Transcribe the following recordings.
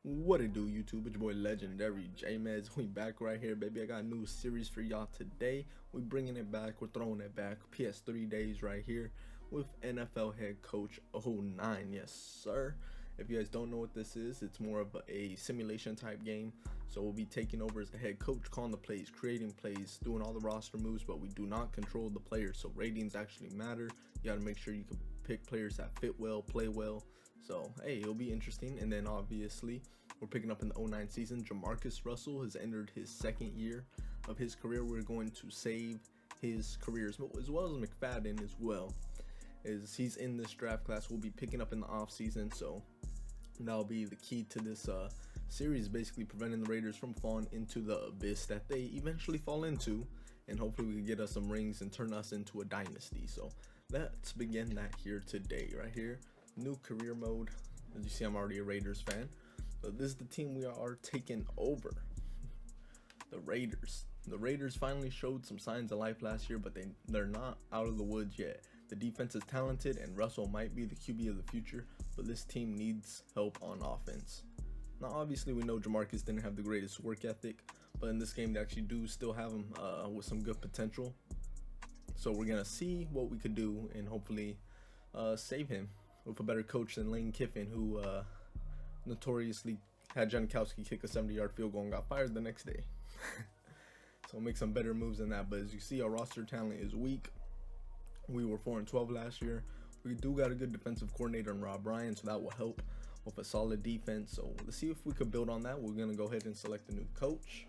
What it do, YouTube? It's your boy Legendary J-Mez. We back right here, baby. I got a new series for y'all today. We bringing it back. We're throwing it back. PS3 days right here with NFL head coach 09. Yes, sir. If you guys don't know what this is, it's more of a simulation type game. So we'll be taking over as the head coach, calling the plays, creating plays, doing all the roster moves, but we do not control the players. So ratings actually matter. You got to make sure you can pick players that fit well, play well. So hey, it'll be interesting. And then obviously we're picking up in the 09 season. Jamarcus Russell has entered his second year of his career. We're going to save his career as well as McFadden as well, as he's in this draft class. We'll be picking up in the offseason, so that'll be the key to this series, basically preventing the Raiders from falling into the abyss that they eventually fall into, and hopefully we can get us some rings and turn us into a dynasty. So let's begin that here today. Right here, new career mode. As you see, I'm already a Raiders fan. So this is the team we are taking over. The Raiders. The Raiders finally showed some signs of life last year, but they're not out of the woods yet. The defense is talented, and Russell might be the QB of the future, but this team needs help on offense. Now, obviously, we know Jamarcus didn't have the greatest work ethic, but in this game, they actually do still have him with some good potential. So we're going to see what we could do and hopefully save him with a better coach than Lane Kiffin, who notoriously had Janikowski kick a 70-yard field goal and got fired the next day. So make some better moves than that. But as you see, our roster talent is weak. We were 4-12 last year. We do got a good defensive coordinator in Rob Ryan, so that will help with a solid defense. So let's see if we could build on that. We're gonna go ahead and select a new coach.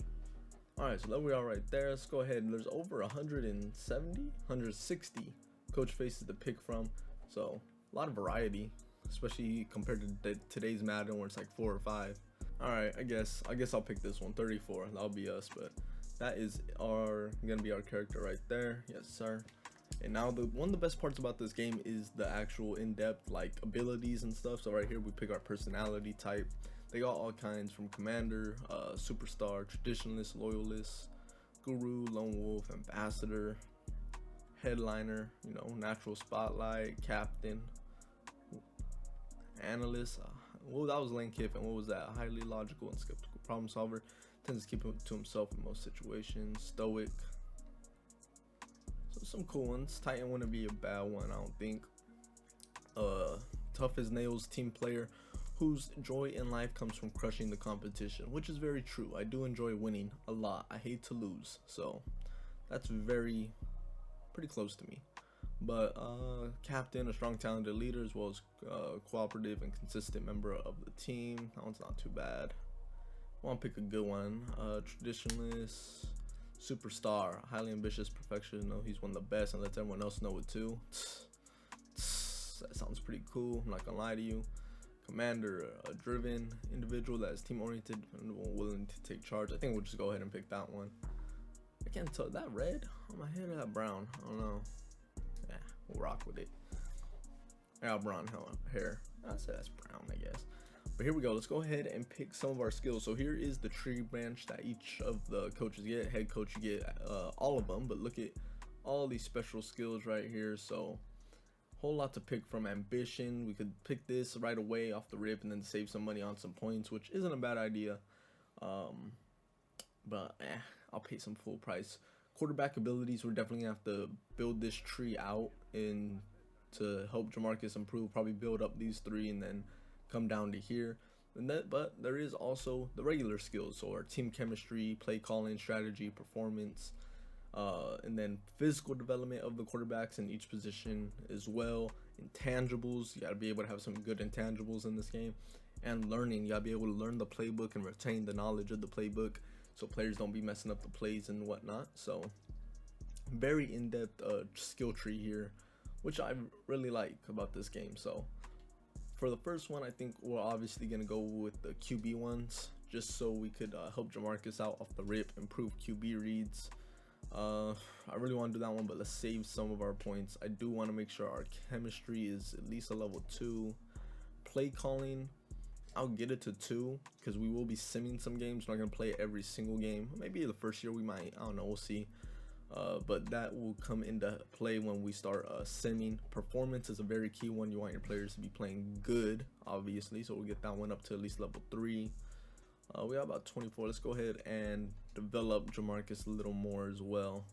All right, so there we are right there. Let's go ahead. There's over 160 coach faces to pick from, so a lot of variety, especially compared to today's Madden where it's like 4 or 5. All right, I guess I'll pick this one, 34. That'll be us, but that is gonna be our character right there. Yes, sir. And now one of the best parts about this game is the actual in-depth like abilities and stuff. So right here we pick our personality type. They got all kinds from commander, superstar, traditionalist, loyalist, guru, lone wolf, ambassador, headliner, natural spotlight, captain, analyst. Well, that was Lane Kiffin. What was that? Highly logical and skeptical problem solver. Tends to keep it to himself in most situations. Stoic. So some cool ones. Titan wouldn't be a bad one, I don't think. Tough as nails team player whose joy in life comes from crushing the competition, which is very true. I do enjoy winning a lot. I hate to lose, so that's pretty close to me. But captain, a strong talented leader, as well as cooperative and consistent member of the team. That one's not too bad. I want to pick a good one. Traditionalist, superstar, highly ambitious perfectionist. He's one of the best and lets everyone else know it too. That sounds pretty cool, I'm not gonna lie to you. Commander, a driven individual that is team oriented and willing to take charge. I think we'll just go ahead and pick that one. I can't tell, that red on my head or that brown? I don't know. Yeah, we'll rock with it. I got brown hair. I say that's brown, I guess. But here we go. Let's go ahead and pick some of our skills. So here is the tree branch that each of the coaches get. Head coach, you get all of them, but look at all these special skills right here. So whole lot to pick from. Ambition, we could pick this right away off the rip and then save some money on some points, which isn't a bad idea. But I'll pay some full price. Quarterback abilities, we're definitely gonna have to build this tree out and to help Jamarcus improve, probably build up these 3 and then come down to here. But there is also the regular skills, so our team chemistry, play calling, strategy, performance, and then physical development of the quarterbacks in each position as well. Intangibles, you got to be able to have some good intangibles in this game. And learning, you got to be able to learn the playbook and retain the knowledge of the playbook so players don't be messing up the plays and whatnot. So very in-depth skill tree here, which I really like about this game. So for the first one, I think we're obviously going to go with the QB ones, just so we could help Jamarcus out off the rip, improve QB reads. I really want to do that one, but let's save some of our points. I do want to make sure our chemistry is at least a level 2. Play calling, I'll get it to 2 because we will be simming some games. We're not going to play every single game. Maybe the first year we might. I don't know. We'll see. but that will come into play when we start simming. Performance is a very key one. You want your players to be playing good, obviously, so we'll get that one up to at least level 3. We got about 24. Let's go ahead and develop Jamarcus a little more as well,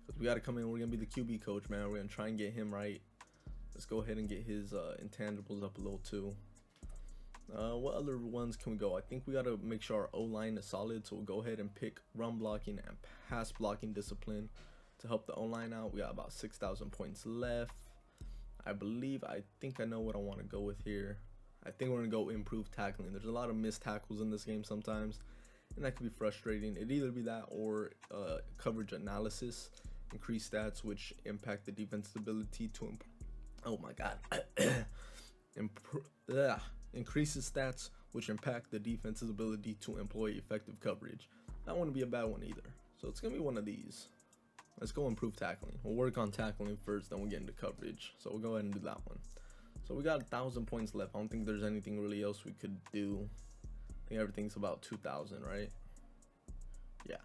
because we got to come in. We're gonna be the QB coach, man. We're gonna try and get him right. Let's go ahead and get his intangibles up a little too. What other ones can we go? I think we got to make sure our O-line is solid, so we'll go ahead and pick run blocking and pass blocking discipline to help the O-line out. We got about 6,000 points left. I think I know what I want to go with here. I think we're going to go improve tackling. There's a lot of missed tackles in this game sometimes, and that can be frustrating. It'd either be that or coverage analysis, increase stats which impact the defense's ability to increases stats which impact the defense's ability to employ effective coverage. That wouldn't be a bad one either. So it's gonna be one of these. Let's go improve tackling. We'll work on tackling first, then we'll get into coverage. So we'll go ahead and do that one. So we got 1,000 points left. I don't think there's anything really else we could do. I think everything's about 2,000, right? Yeah.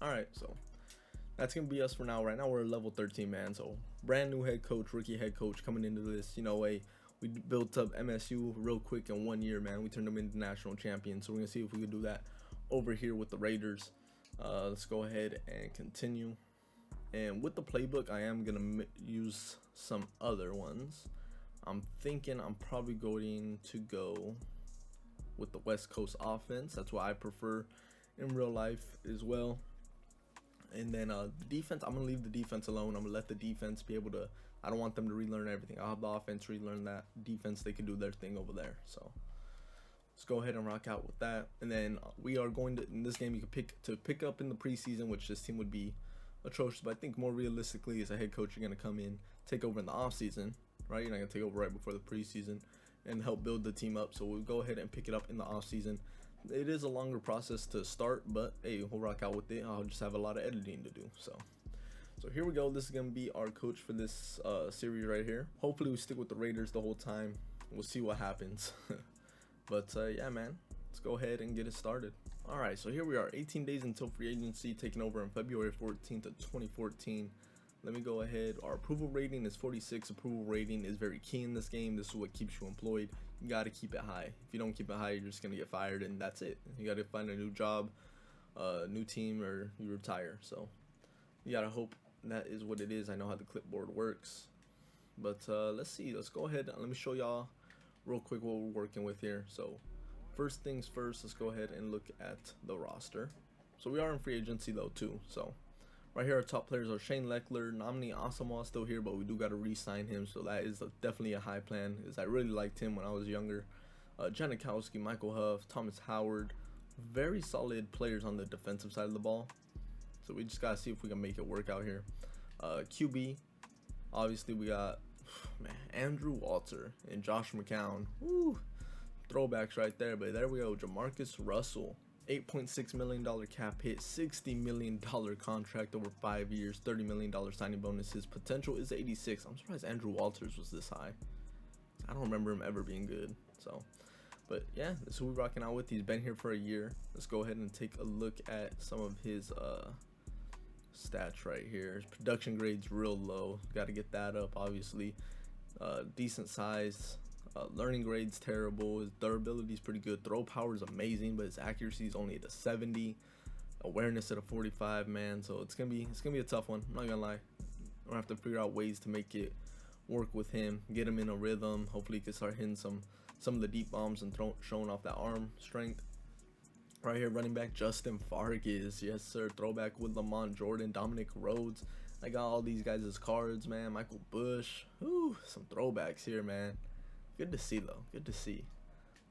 All right. So that's gonna be us for now. Right now we're at level 13, man. So brand new head coach, rookie head coach coming into this. You know, we built up MSU real quick in 1 year, man. We turned them into national champions. So we're gonna see if we can do that over here with the Raiders. Let's go ahead and continue. And with the playbook, I am gonna use some other ones. I'm thinking I'm probably going to go with the West Coast offense. That's what I prefer in real life as well. And then the defense, I'm gonna leave the defense alone. I'm gonna let the defense be able to, I don't want them to relearn everything. I'll have the offense relearn that. Defense, they can do their thing over there. So let's go ahead and rock out with that. And then we are going to, in this game, you can pick up in the preseason, which this team would be atrocious. But I think more realistically, as a head coach, you're gonna come in, take over in the offseason, right? You're not gonna take over right before the preseason and help build the team up. So we'll go ahead and pick it up in the offseason. It is a longer process to start, but hey, we'll rock out with it. I'll just have a lot of editing to do. So here we go. This is gonna be our coach for this series right here. Hopefully we stick with the Raiders the whole time. We'll see what happens. But yeah, man, let's go ahead and get it started. All right, so here we are, 18 days until free agency, taking over on February 14th of 2014. Let me go ahead. Our approval rating is 46. Approval rating is very key in this game. This is what keeps you employed. You got to keep it high. If you don't keep it high, you're just going to get fired, and that's it. You got to find a new job, new team, or you retire. So you got to hope that is what it is. I know how the clipboard works. But let's see. Let's go ahead. Let me show y'all real quick what we're working with here. So first things first, let's go ahead and look at the roster. So we are in free agency, though, too. So right here, our top players are Shane Leckler, Nomini Asamoah still here, but we do got to re-sign him, so that is definitely a high plan, as I really liked him when I was younger. Janikowski, Michael Huff, Thomas Howard, very solid players on the defensive side of the ball. So we just got to see if we can make it work out here. QB, obviously we got, man, Andrew Walter and Josh McCown. Woo, throwbacks right there, but there we go. Jamarcus Russell. $8.6 million cap hit, $60 million contract over 5 years, $30 million signing bonus. His potential is 86. I'm surprised Andrew Walters was this high. I don't remember him ever being good. So, but yeah, this is who we're rocking out with. He's been here for a year. Let's go ahead and take a look at some of his stats right here. His production grade's real low. Got to get that up, obviously. Decent size. Learning grade's terrible. His durability is pretty good. Throw power is amazing, but his accuracy is only at a 70. Awareness at a 45, man. So it's gonna be a tough one. I'm not gonna lie. We're gonna have to figure out ways to make it work with him. Get him in a rhythm. Hopefully, he can start hitting some of the deep bombs and showing off that arm strength. Right here, running back Justin Fargas. Yes, sir. Throwback with Lamont Jordan, Dominic Rhodes. I got all these guys as cards, man. Michael Bush. Whew, some throwbacks here, man. Good to see, though. Good to see.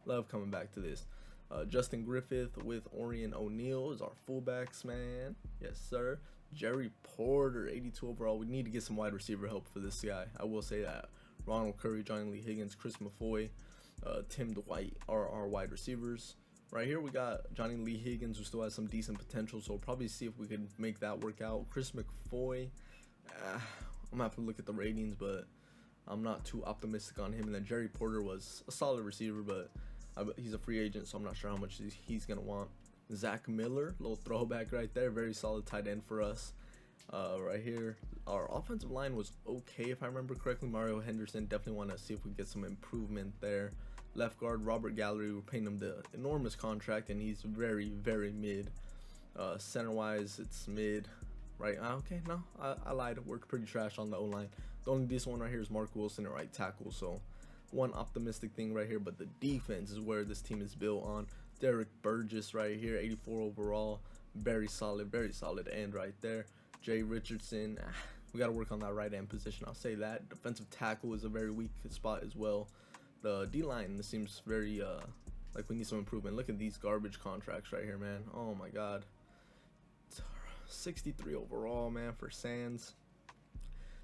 Love coming back to this. Justin Griffith with Orion O'Neal is our fullbacks, man. Yes, sir. Jerry Porter, 82 overall. We need to get some wide receiver help for this guy. I will say that. Ronald Curry, Johnny Lee Higgins, Chris Mafoy, Tim Dwight are our wide receivers. Right here, we got Johnny Lee Higgins, who still has some decent potential, so we'll probably see if we can make that work out. Chris McFoy, I'm going to have to look at the ratings, but I'm not too optimistic on him. And then Jerry Porter was a solid receiver, but he's a free agent, so I'm not sure how much he's going to want. Zach Miller, little throwback right there. Very solid tight end for us. Right here, our offensive line was okay if I remember correctly. Mario Henderson, definitely want to see if we get some improvement there. Left guard Robert Gallery, we're paying him the enormous contract, and he's very mid. Center wise, it's mid. Right? Okay, no, I lied. Worked pretty trash on the O line. The only decent one right here is Mark Wilson at right tackle. So one optimistic thing right here, but the defense is where this team is built on. Derek Burgess right here, 84 overall, very solid end right there. Jay Richardson, we got to work on that right end position. I'll say that. Defensive tackle is a very weak spot as well. The D line seems very like we need some improvement. Look at these garbage contracts right here, man. Oh my God. 63 overall, man, for Sands.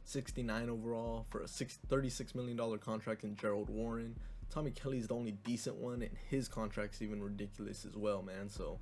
69 overall for a $36 million contract in Gerald Warren. Tommy Kelly's the only decent one, and his contract's even ridiculous as well, man. So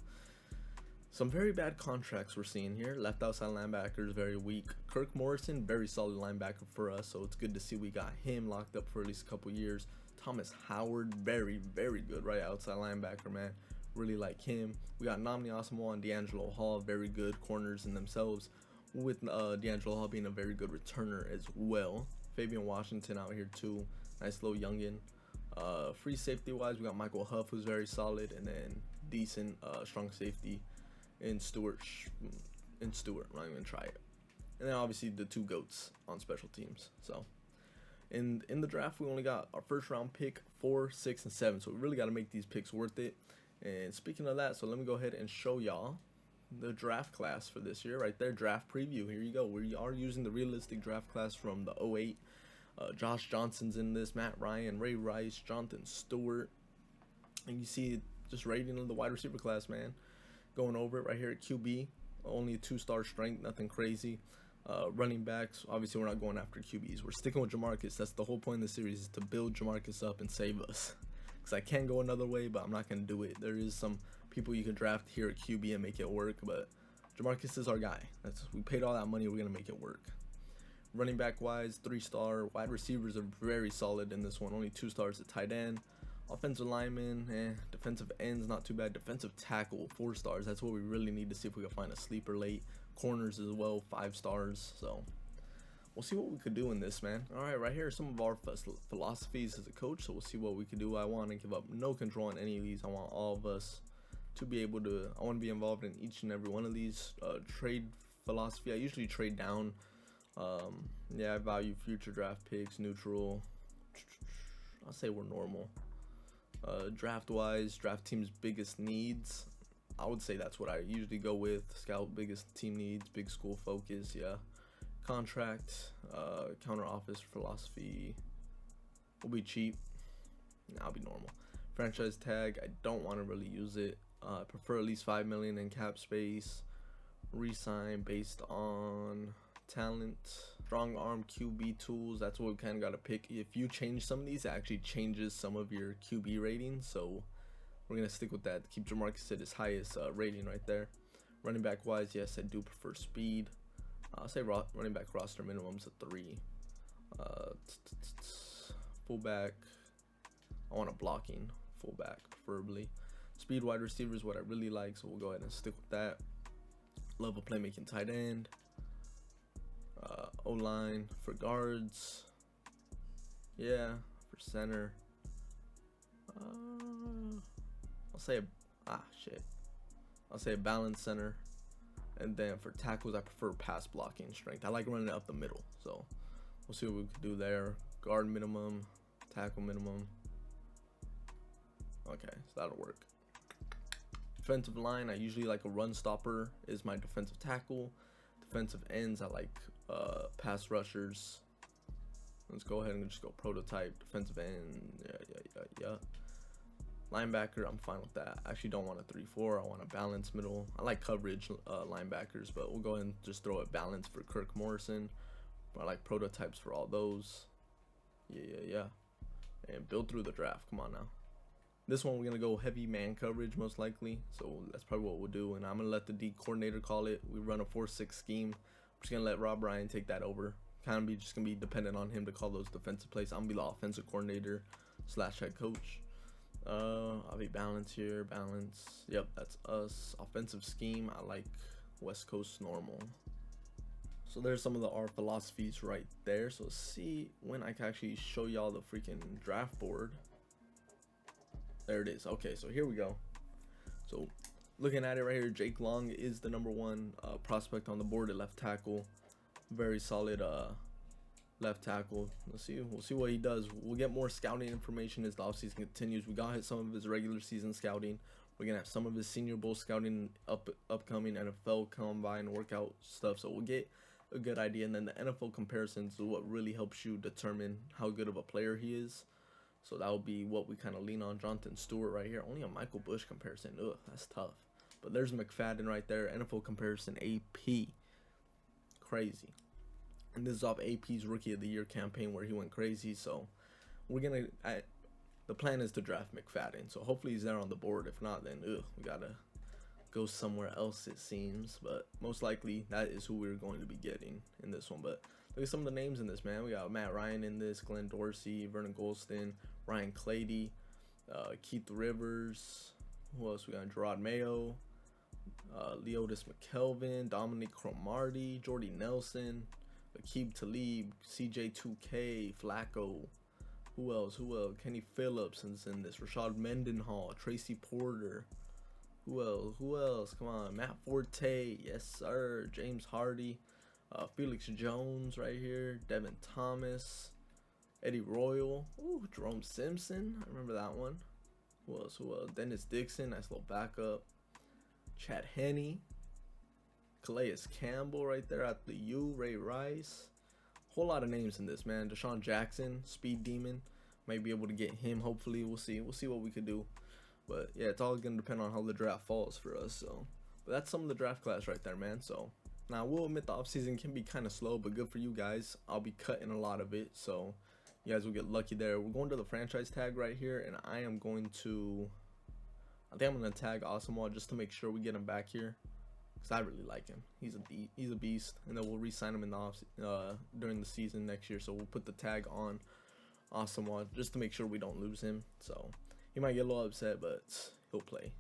some very bad contracts we're seeing here. Left outside linebacker is very weak. Kirk Morrison, very solid linebacker for us, so it's good to see we got him locked up for at least a couple years. Thomas Howard, very good right outside linebacker, man. Really like him. We got Nnamdi Asomugha and D'Angelo Hall, very good corners in themselves, with D'Angelo Hall being a very good returner as well. Fabian Washington out here too, nice little youngin. Free safety wise, we got Michael Huff, who's very solid, and then decent strong safety in Stewart. I'm not even try it. And then obviously the two goats on special teams. So in the draft, we only got our first round pick, 4, 6, and 7. So we really got to make these picks worth it. And speaking of that, so let me go ahead and show y'all the draft class for this year right there. Draft preview. Here you go. We are using the realistic draft class from the 08. Josh Johnson's in this, Matt Ryan, Ray Rice, Jonathan Stewart. And you see just rating of the wide receiver class, man. Going over it right here at QB. Only a 2-star strength, nothing crazy. Running backs, obviously we're not going after QBs. We're sticking with Jamarcus. That's the whole point of the series, is to build Jamarcus up and save us. Because I can go another way, but I'm not going to do it. There is some people you can draft here at QB and make it work, but Jamarcus is our guy. We paid all that money, we're going to make it work. Running back wise, 3-star. Wide receivers are very solid in this one. Only 2 stars at tight end. Offensive lineman, defensive ends, not too bad. Defensive tackle, 4 stars. That's what we really need to see if we can find a sleeper late. Corners as well, 5 stars. So we'll see what we could do in this, man. All right, right here are some of our philosophies as a coach. So we'll see what we can do. I want to give up no control on any of these. I want all of us to be able to. I want to be involved in each and every one of these. Trade philosophy. I usually trade down. Yeah, I value future draft picks, neutral. I'll say we're normal. Draft wise, draft team's biggest needs, I would say that's what I usually go with. Scout biggest team needs, big school focus. Yeah, contract, counter office philosophy will be cheap. I'll be normal. Franchise tag, I don't want to really use it. I prefer at least $5 million in cap space. Resign based on talent. Strong arm QB tools, that's what we kind of got to pick. If you change some of these, it actually changes some of your QB ratings, so we're going to stick with that. Keep Jamarcus at his highest rating right there. Running back wise, yes, I do prefer speed. I'll say running back roster minimum's a 3. Fullback, I want a blocking fullback preferably. Speed wide receiver is what I really like, so we'll go ahead and stick with that. Love a playmaking tight end. O-line for guards. Yeah, for center. I'll say a balanced center. And then for tackles, I prefer pass blocking strength. I like running it up the middle, so we'll see what we can do there. Guard minimum, tackle minimum. Okay, so that'll work. Defensive line, I usually like a run stopper is my defensive tackle. Defensive ends, I like pass rushers. Let's go ahead and just go prototype. Defensive end, yeah. Linebacker, I'm fine with that. I actually don't want a 3-4. I want a balanced middle. I like coverage linebackers, but we'll go ahead and just throw it balanced for Kirk Morrison. I like prototypes for all those. Yeah. And build through the draft. Come on now. This one, we're going to go heavy man coverage most likely. So that's probably what we'll do. And I'm going to let the D coordinator call it. We run a 4-6 scheme. I'm just going to let Rob Ryan take that over. Kind of be just going to be dependent on him to call those defensive plays. I'm going to be the offensive coordinator / head coach. I'll be balanced here. Balance. Yep, that's us. Offensive scheme, I like West Coast normal. So there's some of our philosophies right there. So let's see when I can actually show y'all the freaking draft board. There it is. Okay, so here we go. So looking at it right here, Jake Long is the #1 prospect on the board at left tackle. Very solid left tackle. Let's see. We'll see what he does. We'll get more scouting information as the offseason continues. We got some of his regular season scouting. We're gonna have some of his Senior Bowl scouting, upcoming NFL combine workout stuff. So we'll get a good idea, and then the NFL comparisons is what really helps you determine how good of a player he is. So that will be what we kind of lean on. Jonathan Stewart right here. Only a Michael Bush comparison. Ugh, that's tough. But there's McFadden right there. NFL comparison AP. Crazy. And this is off AP's Rookie of the Year campaign where he went crazy. So we're going to... The plan is to draft McFadden. So hopefully he's there on the board. If not, then we got to go somewhere else, it seems. But most likely that is who we're going to be getting in this one. But look at some of the names in this, man. We got Matt Ryan in this, Glenn Dorsey, Vernon Golston, Ryan Clady, Keith Rivers. Who else? We got Gerard Mayo, Leotis McKelvin, Dominic Cromartie, Jordy Nelson, Aqib Talib, CJ2K, Flacco. Who else? Kenny Phillips is in this. Rashad Mendenhall, Tracy Porter. Who else? Come on. Matt Forte. Yes, sir. James Hardy. Felix Jones right here. Devin Thomas. Eddie Royal. Ooh, Jerome Simpson. I remember that one. Who else? Dennis Dixon. Nice little backup. Chad Henne. Calais Campbell right there at the U. Ray Rice. Whole lot of names in this, man. Deshaun Jackson, Speed Demon. Might be able to get him, hopefully. We'll see what we could do. But yeah, it's all gonna depend on how the draft falls for us. So, but that's some of the draft class right there, man. So now we'll admit the offseason can be kind of slow, but good for you guys. I'll be cutting a lot of it, so you guys will get lucky there. We're going to the franchise tag right here, and I think I'm gonna tag Asamoah just to make sure we get him back here. Cause I really like him. He's a beast, and then we'll re-sign him in the during the season next year. So we'll put the tag on Asamoah just to make sure we don't lose him. So he might get a little upset, but he'll play.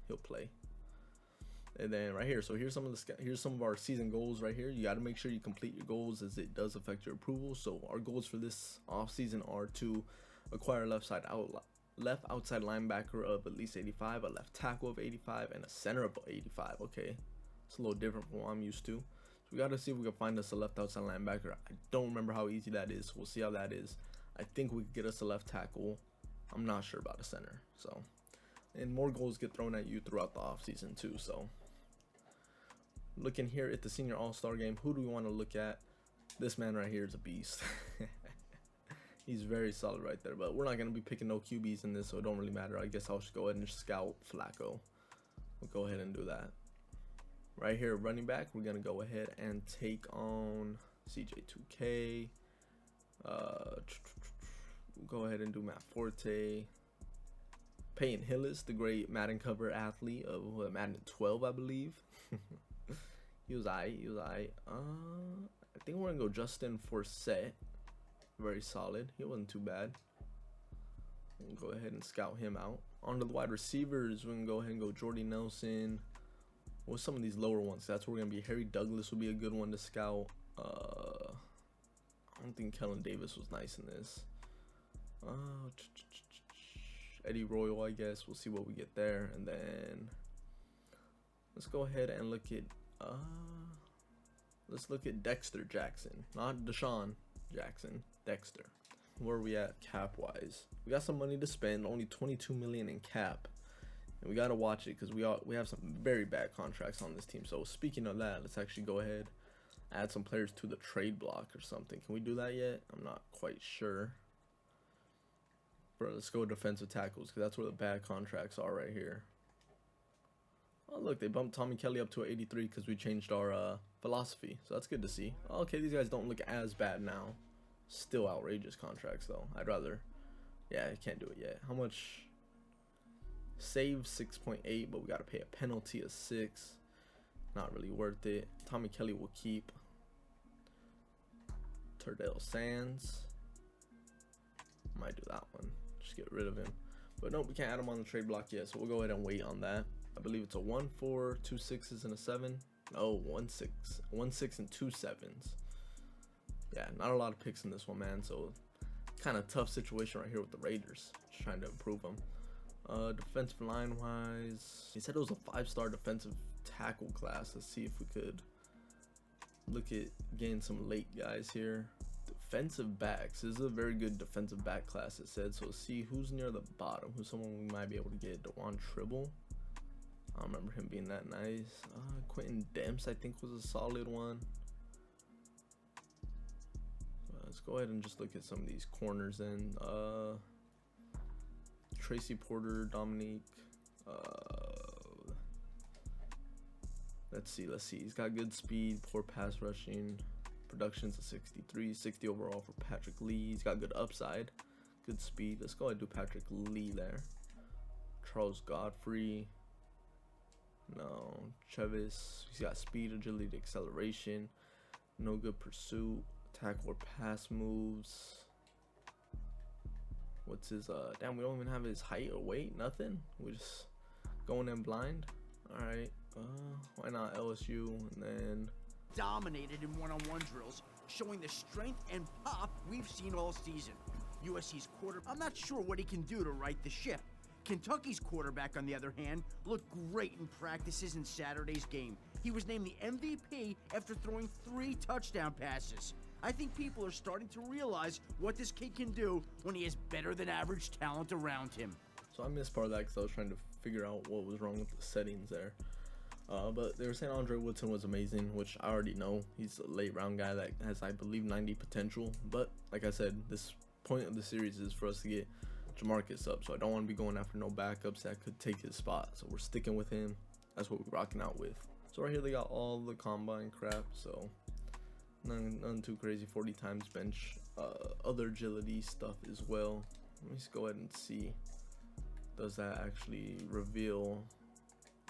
And then right here, so here's some of our season goals right here. You got to make sure you complete your goals, as it does affect your approval. So our goals for this off season are to acquire a left outside linebacker of at least 85, a left tackle of 85, and a center of 85. Okay. It's a little different from what I'm used to. So we got to see if we can find us a left outside linebacker. I don't remember how easy that is. We'll see how that is. I think we could get us a left tackle. I'm not sure about a center. So, and more goals get thrown at you throughout the offseason too. So, looking here at the Senior All-Star game, who do we want to look at? This man right here is a beast. He's very solid right there. But we're not going to be picking no QBs in this, so it don't really matter. I guess I'll just go ahead and scout Flacco. We'll go ahead and do that. Right here, running back, we're going to go ahead and take on CJ2K. We'll go ahead and do Matt Forte. Peyton Hillis, the great Madden cover athlete of Madden 12, I believe. He was I. I think we're going to go Justin Forsett. Very solid. He wasn't too bad. We'll go ahead and scout him out. On to the wide receivers, we're going to go ahead and go Jordy Nelson. What's some of these lower ones? That's where we're going to be. Harry Douglas would be a good one to scout. I don't think Kellen Davis was nice in this. Eddie Royal, I guess. We'll see what we get there. And then let's go ahead and look at Dexter Jackson. Not Deshaun Jackson. Dexter. Where are we at cap-wise? We got some money to spend. Only $22 million in cap. And we got to watch it because we have some very bad contracts on this team. So speaking of that, let's actually go ahead, add some players to the trade block or something. Can we do that yet? I'm not quite sure. Bro, let's go defensive tackles because that's where the bad contracts are right here. Oh, look, they bumped Tommy Kelly up to 83 because we changed our philosophy. So that's good to see. Okay, these guys don't look as bad now. Still outrageous contracts, though. I'd rather... Yeah, I can't do it yet. How much... Save 6.8, but we got to pay a penalty of 6. Not really worth it. Tommy Kelly will keep. Turdell Sands. Might do that one. Just get rid of him. But no, we can't add him on the trade block yet, so we'll go ahead and wait on that. I believe it's a 1, 4, 2 6s, and a 7. No, 1 6. 1 6 and 2 7s. yeah, not a lot of picks in this one, man. So kind of tough situation right here with the Raiders. Just trying to improve them. Defensive line wise, he said it was a 5-star defensive tackle class. Let's see if we could look at getting some late guys here. Defensive backs, this is a very good defensive back class, it said. So let's see who's near the bottom, who's someone we might be able to get. Dewan Tribble, I don't remember him being that nice. Quentin Demps I think was a solid one. Let's go ahead and just look at some of these corners then. Tracy Porter, Dominique. Let's see. He's got good speed, poor pass rushing. Production's a 63, 60 overall for Patrick Lee. He's got good upside, good speed. Let's go ahead and do Patrick Lee there. Charles Godfrey. No. Chevis. He's got speed, agility, acceleration. No good pursuit. Tackle or pass moves. What's his damn, we don't even have his height or weight, nothing. We're just going in blind. Alright, why not LSU? And then dominated in one-on-one drills, showing the strength and pop we've seen all season. USC's I'm not sure what he can do to right the ship. Kentucky's quarterback, on the other hand, looked great in practices in Saturday's game. He was named the MVP after throwing 3 touchdown passes. I think people are starting to realize what this kid can do when he has better than average talent around him. So I missed part of that because I was trying to figure out what was wrong with the settings there. But they were saying Andre Woodson was amazing, which I already know. He's a late round guy that has, I believe, 90 potential. But like I said, this point of the series is for us to get Jamarcus up. So I don't want to be going after no backups that could take his spot. So we're sticking with him. That's what we're rocking out with. So right here they got all the combine crap. So none too crazy. 40 times bench. Other agility stuff as well. Let me just go ahead and see. Does that actually reveal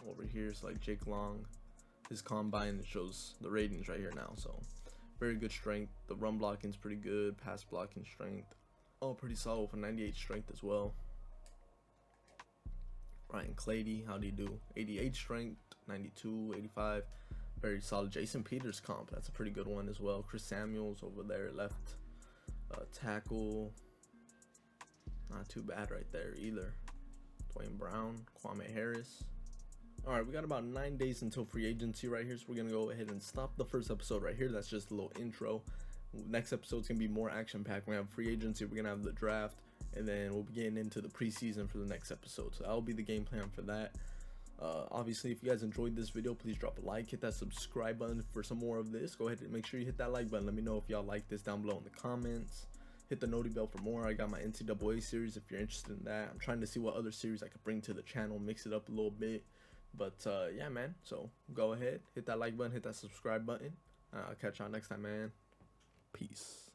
over here? So like Jake Long, his combine, it shows the ratings right here now. So very good strength. The run blocking is pretty good. Pass blocking strength, oh, pretty solid with a 98 strength as well. Ryan Clady, how do you do? 88 strength, 92, 85. Very solid. Jason Peters comp, that's a pretty good one as well. Chris Samuels over there, left tackle, not too bad right there either. Dwayne Brown, Kwame Harris. All right, we got about 9 days until free agency right here, so we're gonna go ahead and stop the first episode right here. That's just a little intro. Next episode's gonna be more action packed. We're gonna have free agency, we're gonna have the draft, and then we'll be getting into the preseason for the next episode. So that'll be the game plan for that. Obviously, if you guys enjoyed this video, please drop a like, hit that subscribe button for some more of this. Go ahead and make sure you hit that like button. Let me know if y'all like this down below in the comments. Hit the noti bell for more. I got my NCAA series if you're interested in that. I'm trying to see what other series I could bring to the channel, mix it up a little bit. But yeah, man, so go ahead, hit that like button, hit that subscribe button. I'll catch y'all next time, man. Peace.